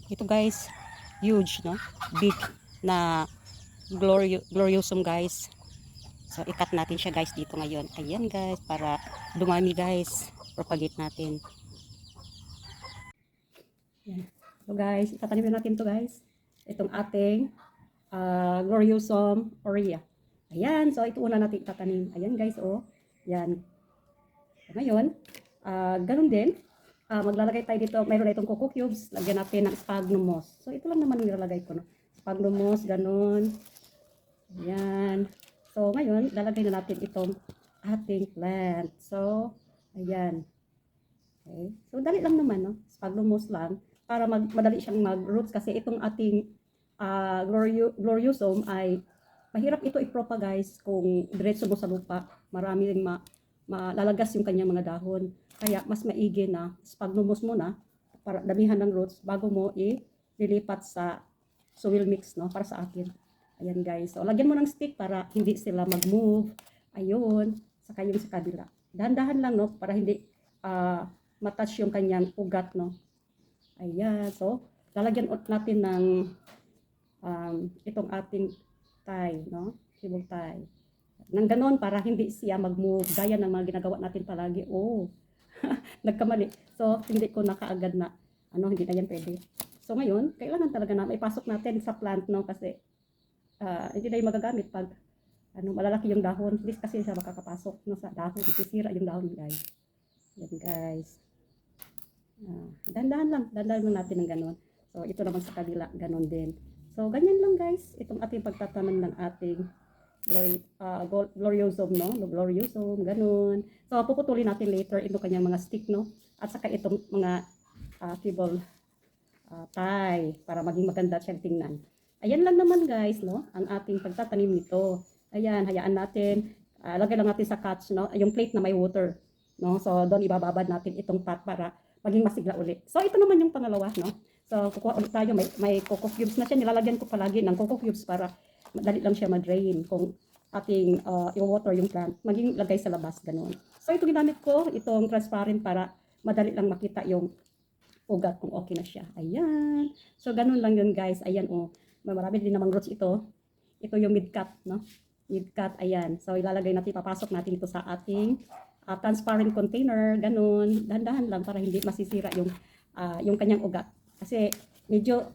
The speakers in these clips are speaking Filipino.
Ito guys, huge, no? Big na gloriosum guys. So ikat natin siya guys dito ngayon. Ayan guys, para dumami guys. Propagate natin. Ayan. So guys, itatanim natin to guys. Itong ating gloriosum aurea. Ayan, so ito una natin itatanim. Ayan guys, oh. Yan. So, ngayon, ganun din. Maglalagay tayo dito, mayroon na itong coco cubes, lagyan natin ng sphagnum moss. So ito lang naman yung nilalagay ko, no? Sphagnum moss, ganun. Ayan. So ngayon, lalagay na natin itong ating plant. So, ayan. Okay. So dali lang naman, no? Sphagnum moss lang para madali siyang mag-roots kasi itong ating gloriosum ay mahirap ito i-propagate kung diretso mo sa lupa. Marami ring malalagas yung kanyang mga dahon. Kaya mas maigi na sphagnum moss muna para damihan ng roots bago mo ililipat sa soil mix, no, para sa akin. Ayan guys. So lagyan mo ng stick para hindi sila mag-move. Ayun, saka yung sa kabila. Dahan-dahan lang, no, para hindi matouch yung kanyang ugat, no. Ayan. So lalagyan natin ng itong ating tie, no, cable tie. Nang ganon para hindi siya mag-move gaya ng mga ginagawa natin palagi. Oh, nagkamali. So, hindi ko na kaagad na, hindi na yan pwede. So, ngayon, kailangan talaga na maipasok natin sa plant, no, kasi hindi na yung magagamit pag, malalaki yung dahon. Please kasi siya makakapasok, no, sa dahon. Isisira yung dahon, guys. Yan, guys. Dandahan lang natin ng ganon. So, ito naman sa kabila, ganon din. So, ganyan lang, guys. Itong ating pagtatanim ng ating gloriosum, no? Gloriosum, ganun. So, puputulin natin later ito kanyang mga stick, no? At saka itong mga cable tie para maging maganda siyang tingnan. Ayan lang naman guys, no? Ang ating pagtatanim nito. Ayan, hayaan natin. Lagay lang natin sa catch, no? Yung plate na may water, no? So, doon ibababad natin itong pot para maging masigla ulit. So, ito naman yung pangalawa, no? So, kukuha ulit tayo. May coco cubes na siya. Nilalagyan ko palagi ng coco cubes para madali lang siya ma-drain kung ating i-water yung plant, maging lagay sa labas, ganun. So, ito ginamit ko, itong transparent para madali lang makita yung ugat kung okay na siya. Ayan. So, ganun lang yun guys. Ayan, oh. Marami din namang roots ito. Ito yung mid-cut, no? Mid-cut, ayan. So, ilalagay natin, papasok natin ito sa ating transparent container, ganun. Dahan-dahan lang para hindi masisira yung kanyang ugat. Kasi, medyo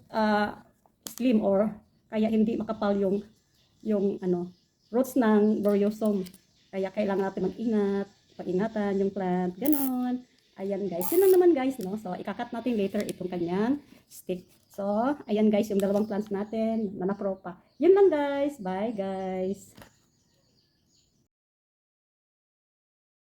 slim or kaya hindi makapal yung roots ng gloriosum. Kaya kailangan natin mag-ingat, pag-ingatan yung plant, ganon. Ayan guys, yun lang naman guys, no? So, ikakat natin later itong kanyang stick. So, ayan guys, yung dalawang plants natin, nanapropa. Yun lang guys, bye guys.